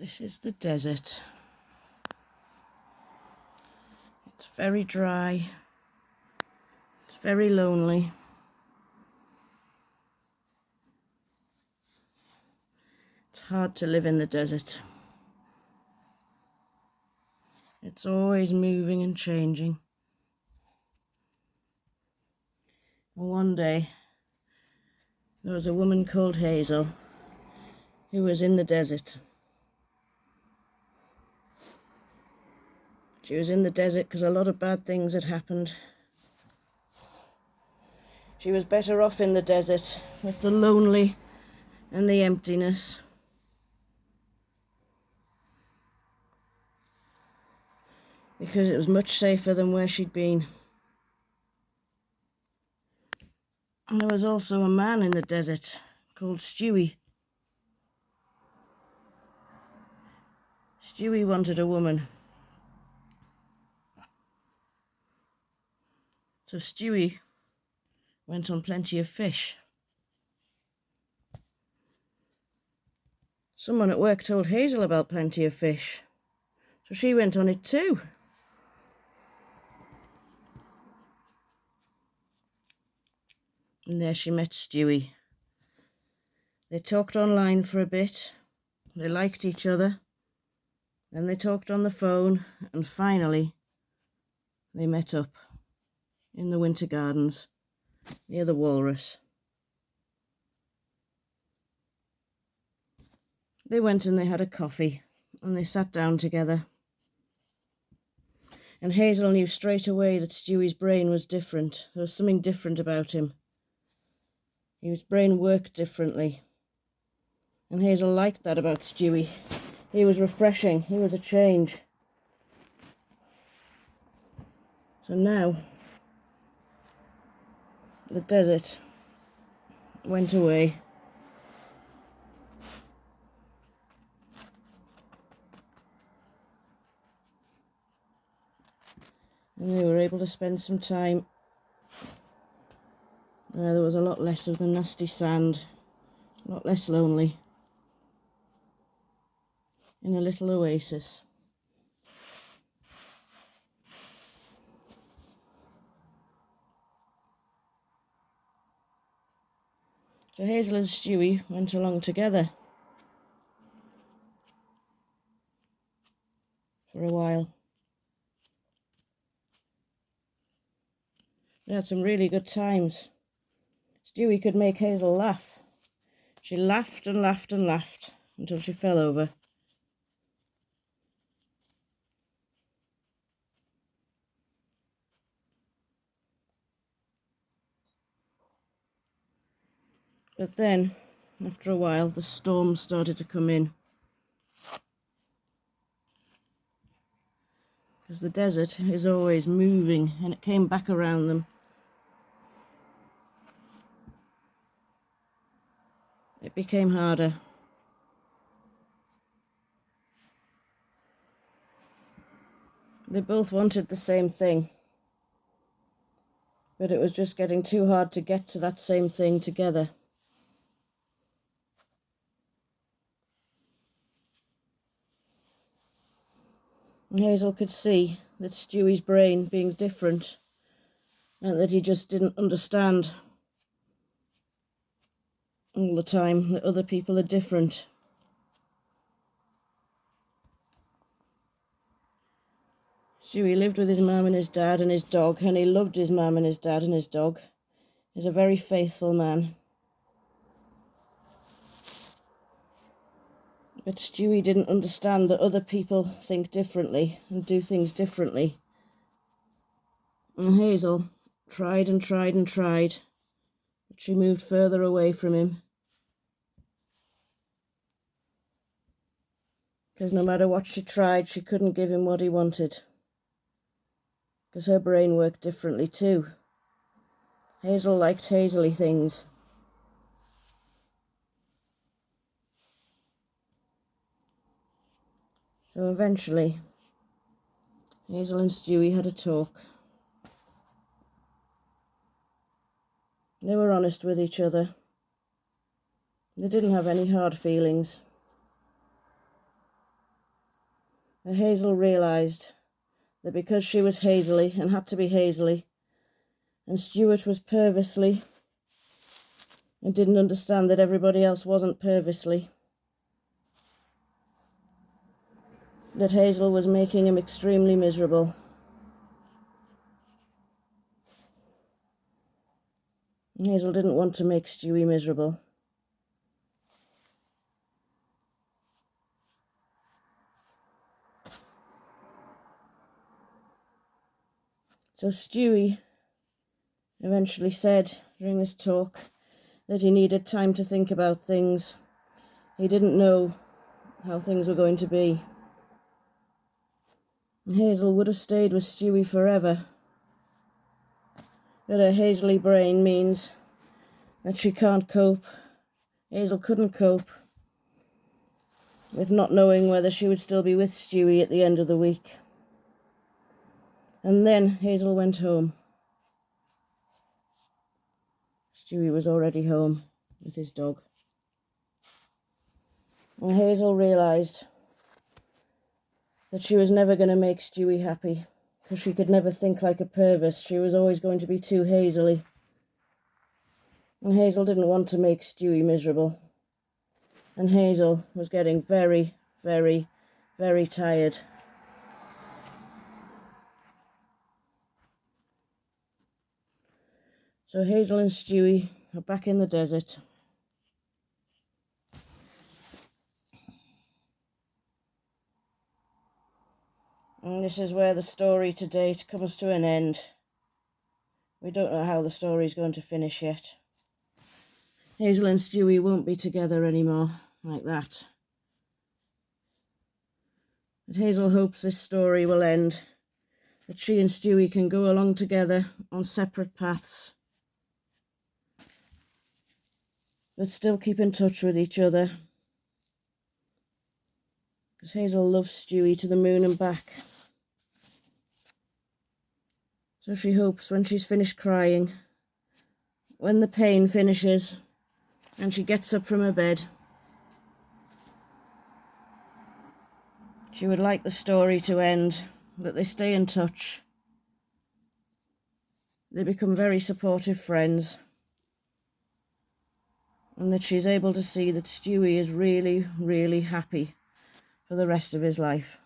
This is the desert. It's very dry. It's very lonely. It's hard to live in the desert. It's always moving and changing. And one day, there was a woman called Hazel who was in the desert. She was in the desert because a lot of bad things had happened. She was better off in the desert with the lonely and the emptiness. Because it was much safer than where she'd been. And there was also a man in the desert called Stuey. Stuey wanted a woman. So Stuey went on Plenty of Fish. Someone at work told Hazel about Plenty of Fish, so she went on it too. And there she met Stuey. They talked online for a bit. They liked each other. Then they talked on the phone, and finally they met up in the Winter Gardens near the Walrus. They went and they had a coffee and they sat down together. And Hazel knew straight away that Stewie's brain was different. There was something different about him. His brain worked differently. And Hazel liked that about Stuey. He was refreshing. He was a change. So now, the desert went away. And they were able to spend some time. There was a lot less of the nasty sand, a lot less lonely, in a little oasis. So Hazel and Stuey went along together for a while. They had some really good times. Stuey could make Hazel laugh. She laughed and laughed and laughed until she fell over. But then, after a while, the storm started to come in. Because the desert is always moving, and it came back around them. It became harder. They both wanted the same thing, but it was just getting too hard to get to that same thing together. And Hazel could see that Stewie's brain being different meant that he just didn't understand all the time that other people are different. Stuey lived with his mum and his dad and his dog, and he loved his mum and his dad and his dog. He's a very faithful man. But Stuey didn't understand that other people think differently and do things differently. And Hazel tried and tried and tried, but she moved further away from him. Because no matter what she tried, she couldn't give him what he wanted. Because her brain worked differently too. Hazel liked Hazel-y things. So eventually, Hazel and Stuey had a talk. They were honest with each other. They didn't have any hard feelings. that Hazel realised that because she was Hazely and had to be Hazely, and Stuart was Purvisely, and didn't understand that everybody else wasn't Purvisely, that Hazel was making him extremely miserable. And Hazel didn't want to make Stuey miserable. So Stuey eventually said during this talk that he needed time to think about things. He didn't know how things were going to be. And Hazel would have stayed with Stuey forever, but her Hazely brain means that she can't cope. Hazel couldn't cope with not knowing whether she would still be with Stuey at the end of the week. And then Hazel went home. Stuey was already home with his dog. And Hazel realised that she was never going to make Stuey happy, because she could never think like a Purvis. She was always going to be too Hazely. And Hazel didn't want to make Stuey miserable. And Hazel was getting very, very, very tired. So Hazel and Stuey are back in the desert. And this is where the story to date comes to an end. We don't know how the story's going to finish yet. Hazel and Stuey won't be together anymore like that. But Hazel hopes this story will end, that she and Stuey can go along together on separate paths, but still keep in touch with each other. Because Hazel loves Stuey to the moon and back. So she hopes when she's finished crying, when the pain finishes and she gets up from her bed, she would like the story to end, that they stay in touch. They become very supportive friends. And that she's able to see that Stuey is really, really happy for the rest of his life.